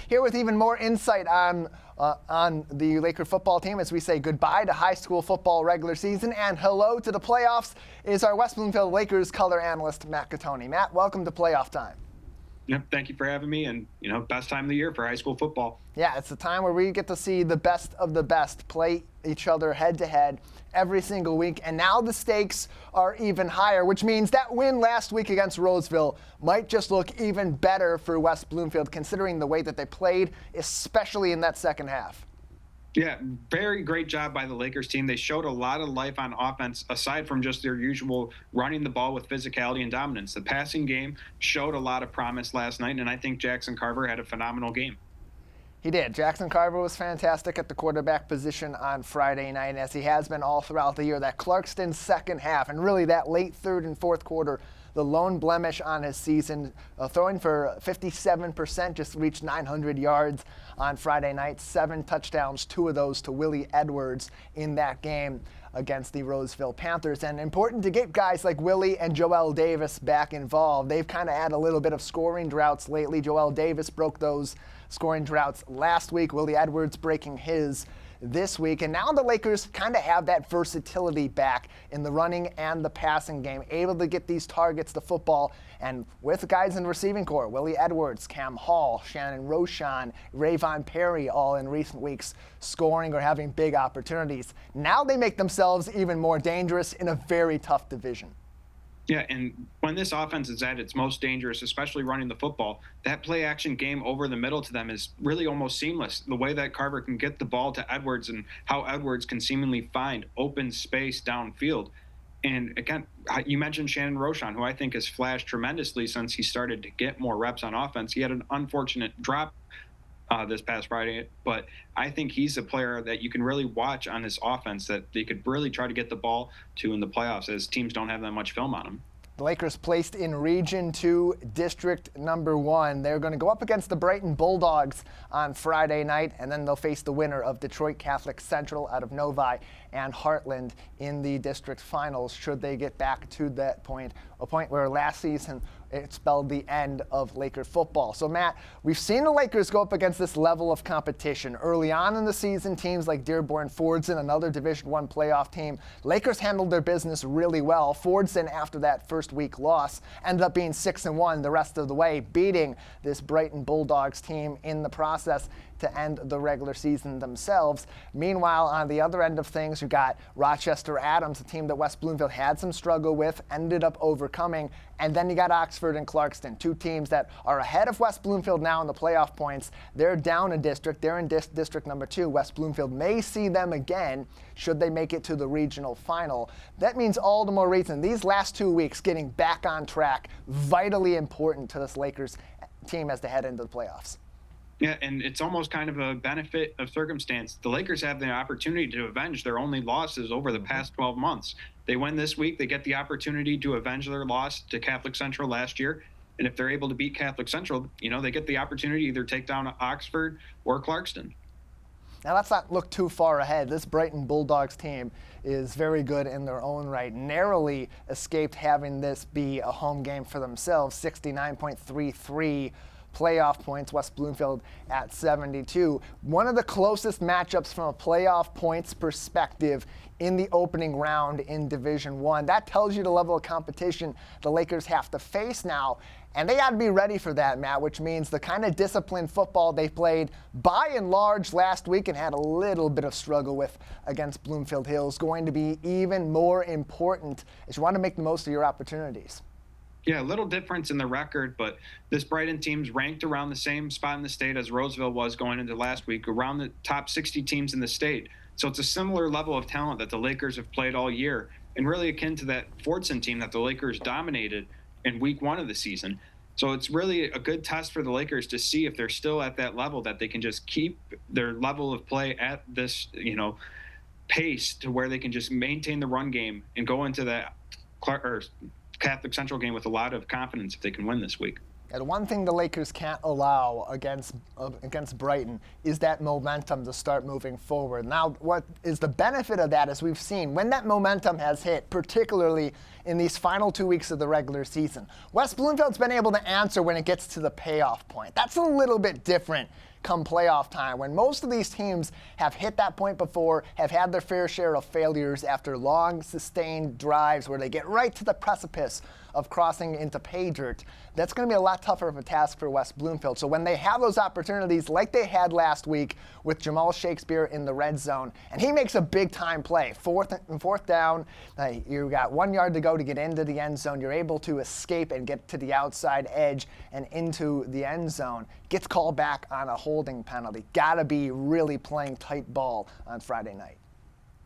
here with even more insight on the Laker football team as we say goodbye to high school football regular season and hello to the playoffs is our West Bloomfield Lakers color analyst, Matt Catoni. Matt, welcome to playoff time. Yep, thank you for having me, and best time of the year for high school football. Yeah, it's the time where we get to see the best of the best play each other head to head every single week, and now the stakes are even higher, which means that win last week against Roseville might just look even better for West Bloomfield considering the way that they played, especially in that second half. Yeah, very great job by the Lakers team. They showed a lot of life on offense, aside from just their usual running the ball with physicality and dominance. The passing game showed a lot of promise last night, and I think Jackson Carver had a phenomenal game. He did. Jackson Carver was fantastic at the quarterback position on Friday night, as he has been all throughout the year. That Clarkston second half, and really that late third and fourth quarter, the lone blemish on his season, throwing for 57%, just reached 900 yards on Friday night, 7 touchdowns, 2 of those to Willie Edwards in that game against the Roseville Panthers. And important to get guys like Willie and Joel Davis back involved. They've kind of had a little bit of scoring droughts lately. Joel Davis broke those scoring droughts last week. Willie Edwards breaking his this week. And now the Lakers kind of have that versatility back in the running and the passing game, able to get these targets to football. And with guys in the receiving corps, Willie Edwards, Cam Hall, Shannon Rochon, Rayvon Perry, all in recent weeks scoring or having big opportunities. Now they make themselves even more dangerous in a very tough division. Yeah, and when this offense is at its most dangerous, especially running the football, that play-action game over the middle to them is really almost seamless. The way that Carver can get the ball to Edwards and how Edwards can seemingly find open space downfield. And again, you mentioned Shannon Rochon, who I think has flashed tremendously since he started to get more reps on offense. He had an unfortunate drop this past Friday, but I think he's a player that you can really watch on this offense that they could really try to get the ball to in the playoffs, as teams don't have that much film on him. The Lakers placed in Region 2, District Number 1. They're going to go up against the Brighton Bulldogs on Friday night, and then they'll face the winner of Detroit Catholic Central out of Novi and Heartland in the district finals, should they get back to that point, a point where last season it spelled the end of Laker football. So, Matt, we've seen the Lakers go up against this level of competition. Early on in the season, teams like Dearborn Fordson, another Division I playoff team, Lakers handled their business really well. Fordson, after that first week loss, ended up being 6-1 the rest of the way, beating this Brighton Bulldogs team in the process to end the regular season themselves. Meanwhile, on the other end of things, you got Rochester Adams, a team that West Bloomfield had some struggle with, ended up overcoming. And then you got Oxford and Clarkston, two teams that are ahead of West Bloomfield now in the playoff points. They're down a district. They're in district number 2. West Bloomfield may see them again should they make it to the regional final. That means all the more reason these last 2 weeks getting back on track, vitally important to this Lakers team as they head into the playoffs. Yeah, and it's almost kind of a benefit of circumstance. The Lakers have the opportunity to avenge their only losses over the past 12 months. They win this week, they get the opportunity to avenge their loss to Catholic Central last year. And if they're able to beat Catholic Central, they get the opportunity to either take down Oxford or Clarkston. Now, let's not look too far ahead. This Brighton Bulldogs team is very good in their own right. Narrowly escaped having this be a home game for themselves, 69.33 playoff points, West Bloomfield at 72. One of the closest matchups from a playoff points perspective in the opening round in Division I. That tells you the level of competition the Lakers have to face now. And they got to be ready for that, Matt, which means the kind of disciplined football they played by and large last week and had a little bit of struggle with against Bloomfield Hill is going to be even more important as you want to make the most of your opportunities. Yeah, a little difference in the record, but this Brighton team's ranked around the same spot in the state as Roseville was going into last week, around the top 60 teams in the state. So it's a similar level of talent that the Lakers have played all year, and really akin to that Fordson team that the Lakers dominated in week 1 of the season. So it's really a good test for the Lakers to see if they're still at that level, that they can just keep their level of play at this, pace to where they can just maintain the run game and go into that Catholic Central game with a lot of confidence if they can win this week. And one thing the Lakers can't allow against Brighton is that momentum to start moving forward. Now, what is the benefit of that, as we've seen, when that momentum has hit, particularly in these final 2 weeks of the regular season, West Bloomfield's been able to answer when it gets to the payoff point. That's a little bit different come playoff time, when most of these teams have hit that point before, have had their fair share of failures after long, sustained drives where they get right to the precipice of crossing into pay dirt. That's going to be a lot tougher of a task for West Bloomfield. So when they have those opportunities like they had last week with Jamal Shakespeare in the red zone, and he makes a big-time play, fourth down, you got 1 yard to go to get into the end zone. You're able to escape and get to the outside edge and into the end zone. Gets called back on a holding penalty. Got to be really playing tight ball on Friday night.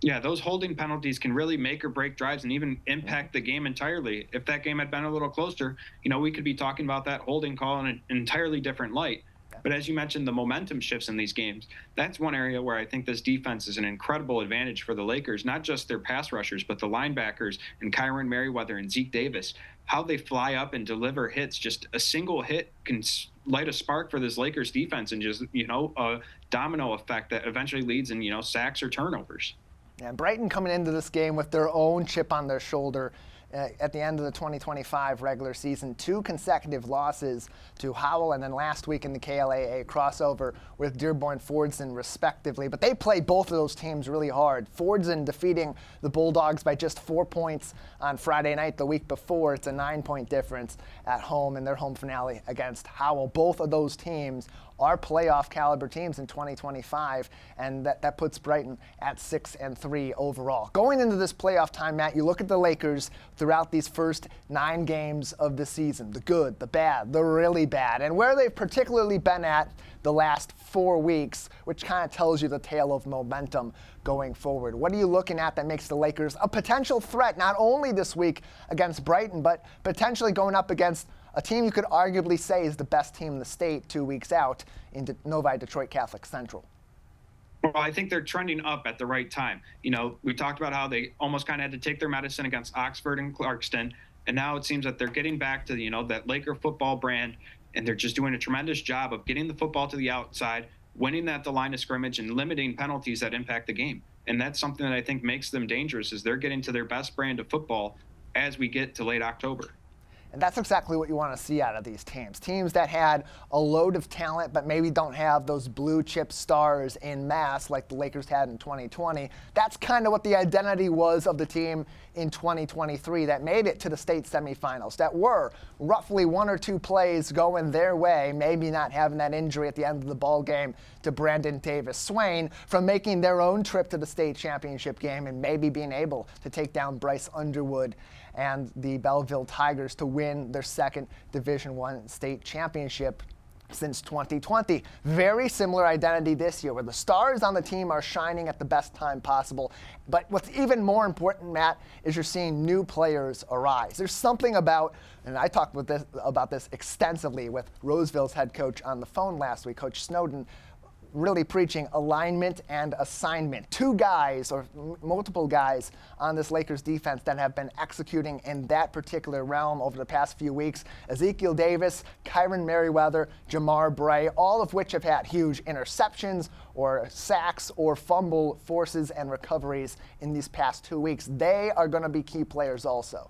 Yeah, those holding penalties can really make or break drives and even impact the game entirely. If that game had been a little closer, we could be talking about that holding call in an entirely different light. But as you mentioned, the momentum shifts in these games. That's one area where I think this defense is an incredible advantage for the Lakers, not just their pass rushers, but the linebackers and Kyron Merriweather and Zeke Davis. How they fly up and deliver hits. Just a single hit can light a spark for this Lakers defense and just, a domino effect that eventually leads in, sacks or turnovers. And Brighton coming into this game with their own chip on their shoulder at the end of the 2025 regular season. 2 consecutive losses to Howell, and then last week in the KLAA crossover with Dearborn Fordson respectively. But they played both of those teams really hard. Fordson defeating the Bulldogs by just 4 points on Friday night the week before. It's a 9-point difference at home in their home finale against Howell. Both of those teams are playoff caliber teams in 2025, and that puts Brighton at 6-3 overall. Going into this playoff time, Matt, you look at the Lakers throughout these first 9 games of the season, the good, the bad, the really bad, and where they've particularly been at the last 4 weeks, which kind of tells you the tale of momentum going forward. What are you looking at that makes the Lakers a potential threat, not only this week against Brighton, but potentially going up against a team you could arguably say is the best team in the state 2 weeks out in Novi Detroit Catholic Central? Well, I think they're trending up at the right time. We talked about how they almost kind of had to take their medicine against Oxford and Clarkston, and now it seems that they're getting back to, that Laker football brand, and they're just doing a tremendous job of getting the football to the outside, winning at the line of scrimmage, and limiting penalties that impact the game. And that's something that I think makes them dangerous, is they're getting to their best brand of football as we get to late October. And that's exactly what you want to see out of these teams. Teams that had a load of talent but maybe don't have those blue chip stars in mass like the Lakers had in 2020. That's kind of what the identity was of the team in 2023 that made it to the state semifinals, that were roughly 1 or 2 plays going their way, maybe not having that injury at the end of the ball game to Brandon Davis-Swain, from making their own trip to the state championship game and maybe being able to take down Bryce Underwood and the Belleville Tigers to win their second Division I state championship since 2020. Very similar identity this year, where the stars on the team are shining at the best time possible. But what's even more important, Matt, is you're seeing new players arise. There's something about, and I talked about this extensively with Roseville's head coach on the phone last week, Coach Snowden, really preaching alignment and assignment. 2 guys or multiple guys on this Lakers defense that have been executing in that particular realm over the past few weeks. Ezekiel Davis, Kyron Merriweather, Jamar Bray, all of which have had huge interceptions or sacks or fumble forces and recoveries in these past 2 weeks. They are going to be key players also.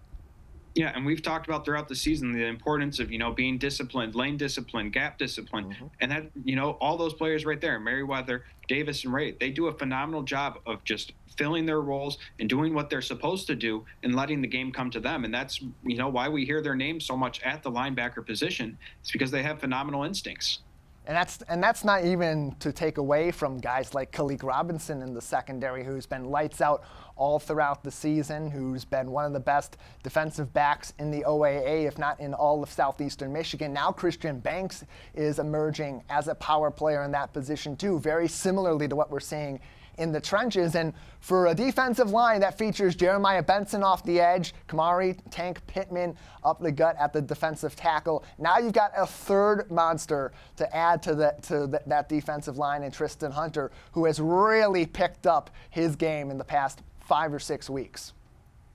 Yeah, and we've talked about throughout the season the importance of, being disciplined, lane discipline, gap discipline. Mm-hmm. And that, all those players right there, Merriweather, Davis, and Ray, they do a phenomenal job of just filling their roles and doing what they're supposed to do and letting the game come to them. And that's, why we hear their names so much at the linebacker position. It's because they have phenomenal instincts. And that's not even to take away from guys like Kalik Robinson in the secondary, who's been lights out all throughout the season, who's been one of the best defensive backs in the OAA, if not in all of Southeastern Michigan. Now Christian Banks is emerging as a power player in that position too, very similarly to what we're seeing in the trenches. And for a defensive line that features Jeremiah Benson off the edge, Kamari Tank Pittman up the gut at the defensive tackle, now you've got a third monster to add to that defensive line in Tristan Hunter, who has really picked up his game in the past 5 or 6 weeks.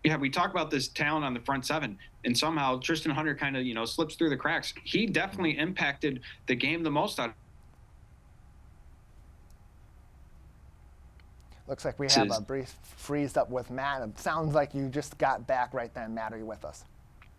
Yeah, we talk about this talent on the front seven, and somehow Tristan Hunter kind of, slips through the cracks. He definitely impacted the game the most out of Looks like we have a brief freeze up with Matt. It sounds like you just got back right then. Matt, are you with us?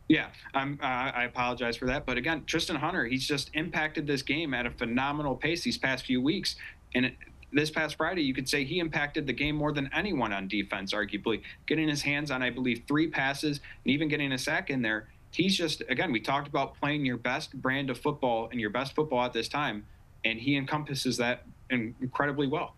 Yeah, I apologize for that. But again, Tristan Hunter, he's just impacted this game at a phenomenal pace these past few weeks. And this past Friday, you could say he impacted the game more than anyone on defense, arguably, getting his hands on, I believe, 3 passes and even getting a sack in there. He's just, again, we talked about playing your best brand of football and your best football at this time, and he encompasses that incredibly well.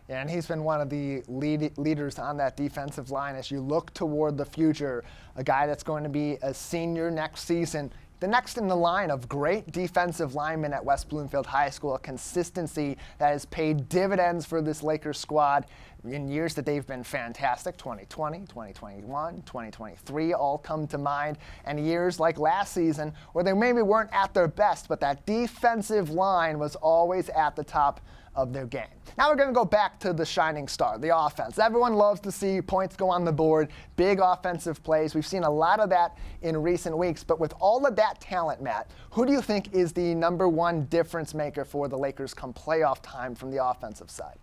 Yeah, and he's been one of the leaders on that defensive line as you look toward the future, a guy that's going to be a senior next season. The next in the line of great defensive linemen at West Bloomfield High School, a consistency that has paid dividends for this Lakers squad in years that they've been fantastic. 2020, 2021, 2023 all come to mind, and years like last season where they maybe weren't at their best, but that defensive line was always at the top of their game. Now we're going to go back to the shining star, the offense. Everyone loves to see points go on the board, big offensive plays. We've seen a lot of that in recent weeks, but with all of that talent, Matt, who do you think is the #1 difference maker for the Lakers come playoff time from the offensive side?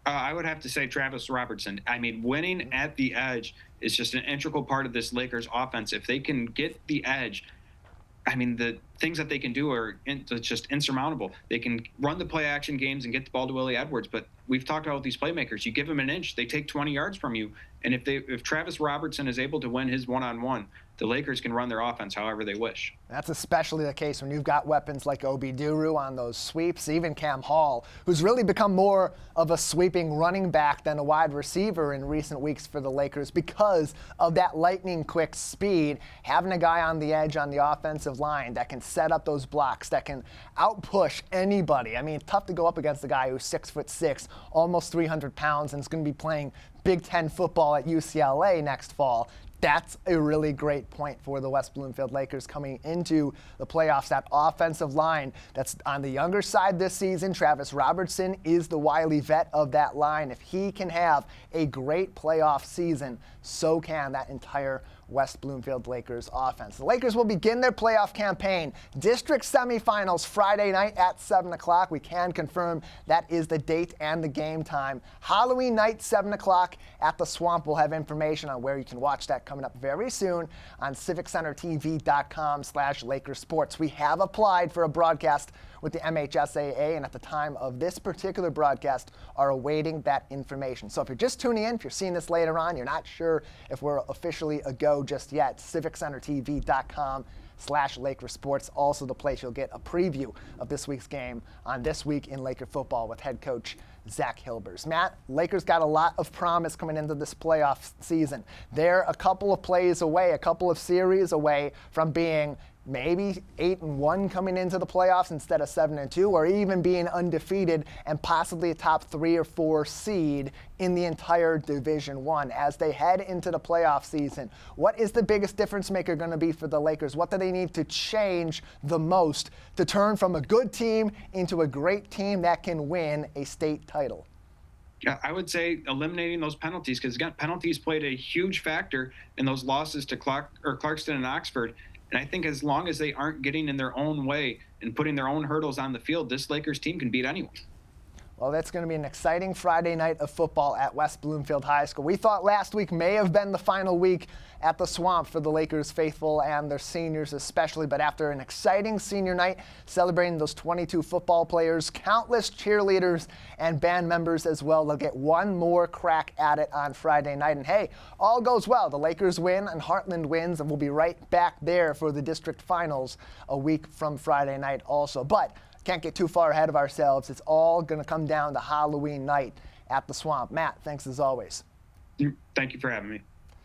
I would have to say Travis Robertson. I mean, winning at the edge is just an integral part of this Lakers offense. If they can get the edge, I mean, the things that they can do are just insurmountable. They can run the play action games and get the ball to Willie Edwards, but we've talked about these playmakers. You give them an inch, they take 20 yards from you. And if Travis Robertson is able to win his one-on-one, the Lakers can run their offense however they wish. That's especially the case when you've got weapons like Obi Duru on those sweeps, even Cam Hall, who's really become more of a sweeping running back than a wide receiver in recent weeks for the Lakers because of that lightning quick speed. Having a guy on the edge on the offensive line that can set up those blocks, that can outpush anybody. I mean, it's tough to go up against a guy who's 6'6", almost 300 pounds, and is going to be playing Big Ten football at UCLA next fall. That's a really great point for the West Bloomfield Lakers coming into the playoffs. That offensive line that's on the younger side this season, Travis Robertson is the wily vet of that line. If he can have a great playoff season, so can that entire West Bloomfield Lakers offense. The Lakers will begin their playoff campaign. District semifinals Friday night at 7 o'clock. We can confirm that is the date and the game time. Halloween night, 7 o'clock at the Swamp. We'll have information on where you can watch that coming up very soon on civiccentertv.com/Lakersports. We have applied for a broadcast with the MHSAA, and at the time of this particular broadcast are awaiting that information. So if you're just tuning in, if you're seeing this later on, you're not sure if we're officially a go just yet, civiccentertv.com/Lakersports, also the place you'll get a preview of this week's game on This Week in Laker Football with head coach Zach Hilbers. Matt, Lakers got a lot of promise coming into this playoff season. They're a couple of plays away, a couple of series away from being maybe 8-1 coming into the playoffs instead of 7-2, or even being undefeated and possibly a top 3 or 4 seed in the entire Division I. As they head into the playoff season, what is the biggest difference maker going to be for the Lakers? What do they need to change the most to turn from a good team into a great team that can win a state title? Yeah, I would say eliminating those penalties, because again, penalties played a huge factor in those losses to Clarkston and Oxford. And I think as long as they aren't getting in their own way and putting their own hurdles on the field, this Lakers team can beat anyone. Well, that's going to be an exciting Friday night of football at West Bloomfield High School. We thought last week may have been the final week at the Swamp for the Lakers faithful and their seniors especially, but after an exciting senior night celebrating those 22 football players, countless cheerleaders and band members as well, they'll get one more crack at it on Friday night. And hey, all goes well. The Lakers win and Heartland wins, and we'll be right back there for the district finals a week from Friday night also. But can't get too far ahead of ourselves. It's all going to come down to Halloween night at the Swamp. Matt, thanks as always. Thank you for having me.